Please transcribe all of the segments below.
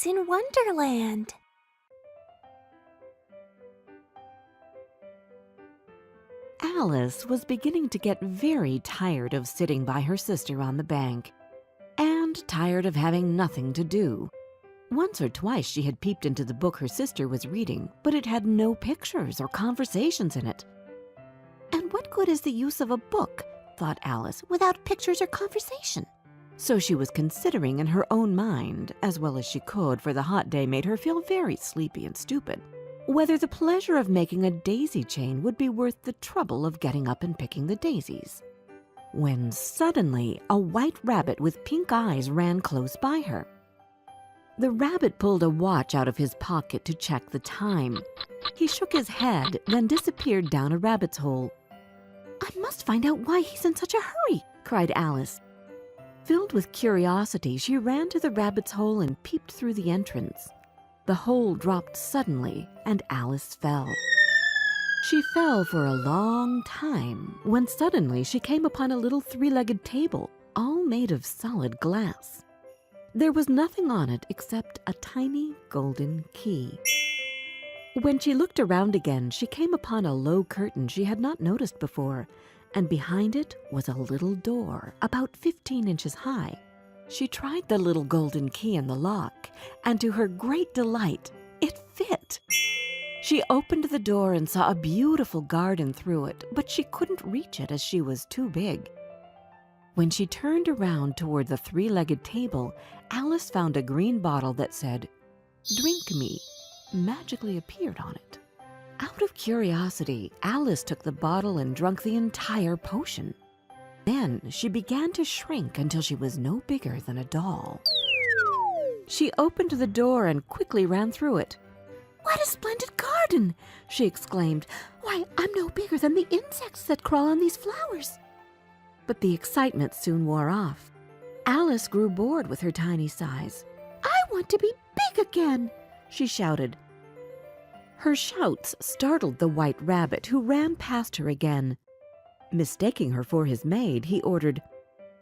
Alice in Wonderland. Alice was beginning to get very tired of sitting by her sister on the bank, and tired of having nothing to do. Once or twice she had peeped into the book her sister was reading, but it had no pictures or conversations in it. And what good is the use of a book, thought Alice, without pictures or conversation? So she was considering in her own mind, as well as she could, for the hot day made her feel very sleepy and stupid, whether the pleasure of making a daisy chain would be worth the trouble of getting up and picking the daisies. When suddenly a white rabbit with pink eyes ran close by her. The rabbit pulled a watch out of his pocket to check the time. He shook his head, then disappeared down a rabbit's hole. "I must find out why he's in such a hurry," cried Alice. Filled with curiosity, she ran to the rabbit's hole and peeped through the entrance. The hole dropped suddenly, and Alice fell. She fell for a long time, when suddenly she came upon a little three-legged table, all made of solid glass. There was nothing on it except a tiny golden key. When she looked around again, she came upon a low curtain she had not noticed before, and behind it was a little door about 15 inches high. She tried the little golden key in the lock, and to her great delight, it fit. She opened the door and saw a beautiful garden through it, but she couldn't reach it as she was too big. When she turned around toward the three-legged table, Alice found a green bottle that said, "Drink me," magically appeared on it. Out of curiosity, Alice took the bottle and drank the entire potion. Then she began to shrink until she was no bigger than a doll. She opened the door and quickly ran through it. "What a splendid garden!" she exclaimed. "Why, I'm no bigger than the insects that crawl on these flowers." But the excitement soon wore off. Alice grew bored with her tiny size. "I want to be big again," she shouted. Her shouts startled the white rabbit, who ran past her again. Mistaking her for his maid, he ordered,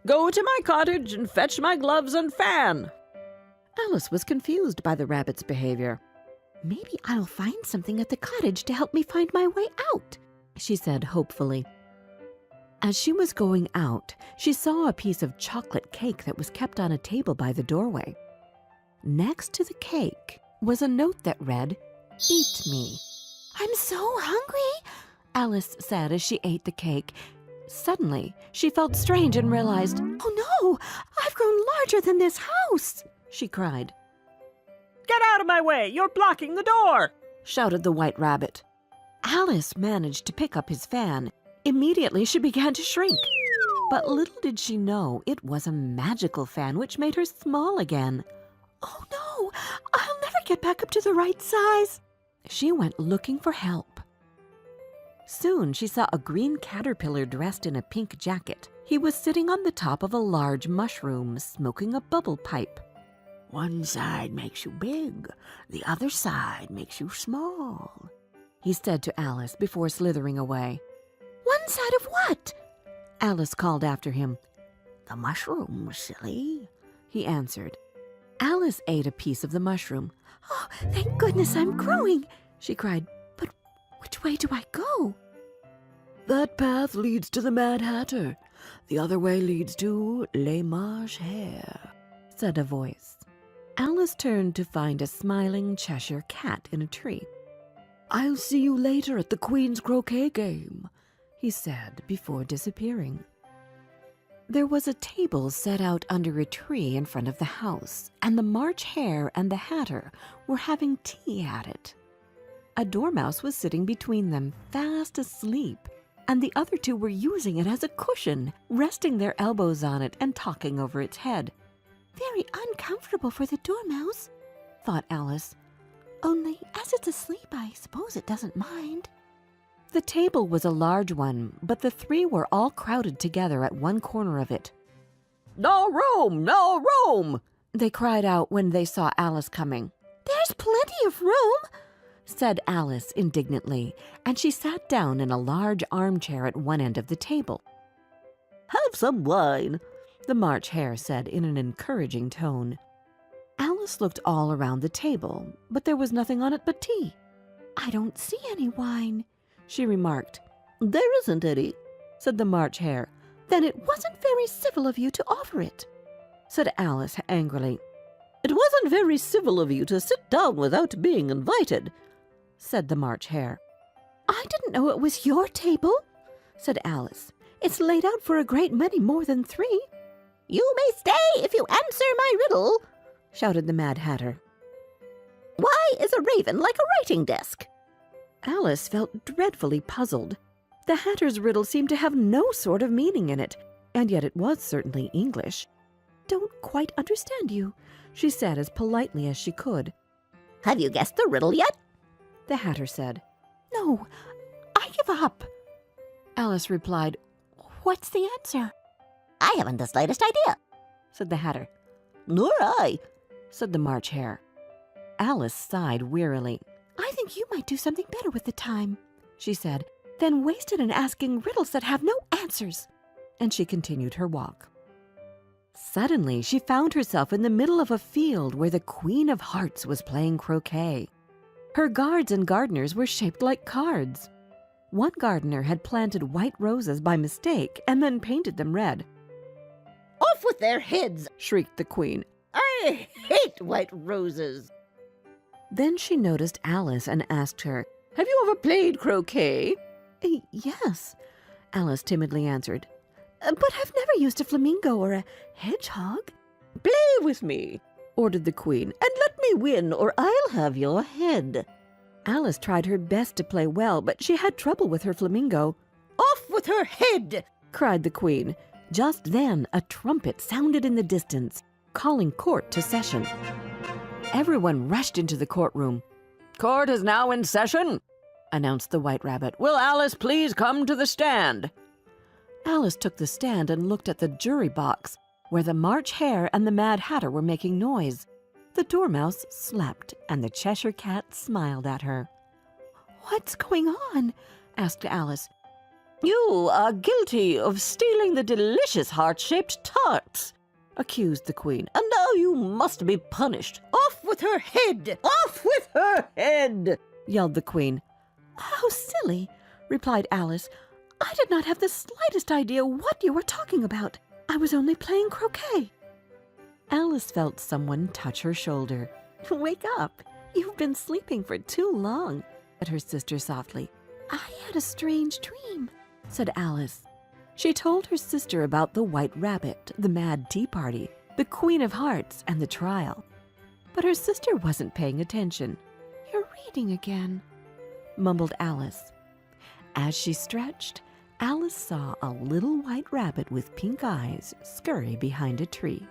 "Go to my cottage and fetch my gloves and fan." Alice was confused by the rabbit's behavior. "Maybe I'll find something at the cottage to help me find my way out," she said hopefully. As she was going out, she saw a piece of chocolate cake that was kept on a table by the doorway. Next to the cake was a note that read, "Eat me." "I'm so hungry," Alice said as she ate the cake. Suddenly, she felt strange and realized, "Oh no, I've grown larger than this house," she cried. "Get out of my way! You're blocking the door!" shouted the white rabbit. Alice managed to pick up his fan. Immediately, she began to shrink. But little did she know it was a magical fan which made her small again. "Oh no, I'll never get back up to the right size." She went looking for help. Soon she saw a green caterpillar dressed in a pink jacket. He was sitting on the top of a large mushroom, smoking a bubble pipe. "One side makes you big, the other side makes you small," he said to Alice before slithering away. "One side of what?" Alice called after him. "The mushroom, silly," he answered. Alice ate a piece of the mushroom. "Oh, thank goodness I'm growing," she cried. "But which way do I go?" "That path leads to the Mad Hatter. The other way leads to Les Marches Hare," said a voice. Alice turned to find a smiling Cheshire cat in a tree. "I'll see you later at the Queen's croquet game," he said before disappearing. There was a table set out under a tree in front of the house, and the March Hare and the Hatter were having tea at it. A dormouse was sitting between them, fast asleep, and the other two were using it as a cushion, resting their elbows on it and talking over its head. "Very uncomfortable for the dormouse," thought Alice. "Only, as it's asleep, I suppose it doesn't mind." The table was a large one, but the three were all crowded together at one corner of it. "No room! No room!" they cried out when they saw Alice coming. "There's plenty of room," said Alice indignantly, and she sat down in a large armchair at one end of the table. "Have some wine," the March Hare said in an encouraging tone. Alice Alice looked all around the table, but there was nothing on it but tea. "I don't see any wine," she remarked. "There isn't any," said the March Hare. "Then it wasn't very civil of you to offer it," said Alice angrily. "It wasn't very civil of you to sit down without being invited," said the March Hare. "I didn't know it was your table," said Alice. "It's laid out for a great many more than 3. "You may stay if you answer my riddle," shouted the Mad Hatter. "Why is a raven like a writing desk?" Alice felt dreadfully puzzled. The Hatter's riddle seemed to have no sort of meaning in it, and yet it was certainly English. "Don't quite understand you," she said as politely as she could. "Have you guessed the riddle yet?" the Hatter said. "No, I give up," Alice replied. "What's the answer?" "I haven't the slightest idea," said the Hatter. "Nor I," said the March Hare. Alice sighed wearily. "I think you might do something better with the time," she said, "than waste it in asking riddles that have no answers." And she continued her walk. Suddenly, she found herself in the middle of a field where the Queen of Hearts was playing croquet. Her guards and gardeners were shaped like cards. One gardener had planted white roses by mistake and then painted them red. "Off with their heads!" shrieked the Queen. "I hate white roses!" Then she noticed Alice and asked her, "Have you ever played croquet?" "Yes," Alice timidly answered. "But I've never used a flamingo or a hedgehog." "Play with me," ordered the Queen, "and let me win, or I'll have your head." Alice tried her best to play well, but she had trouble with her flamingo. "Off with her head!" cried the Queen. Just then, a trumpet sounded in the distance, calling court to session. Everyone rushed into the courtroom. "Court is now in session," announced the White Rabbit. "Will Alice please come to the stand?" Alice took the stand and looked at the jury box, where the March Hare and the Mad Hatter were making noise. The Dormouse slept, and the Cheshire Cat smiled at her. "What's going on?" asked Alice. "You are guilty of stealing the delicious heart-shaped tarts," accused the Queen, "and now you must be punished. Off with her head! Off with her head!" yelled the Queen. "How silly," replied Alice. "I did not have the slightest idea what you were talking about. I was only playing croquet." Alice felt someone touch her shoulder. "Wake up! You've been sleeping for too long," said her sister softly. "I had a strange dream," said Alice. She told her sister about the White Rabbit, the Mad Tea Party, the Queen of Hearts, and the trial. But her sister wasn't paying attention. "You're reading again," mumbled Alice. As she stretched, Alice saw a little white rabbit with pink eyes scurry behind a tree.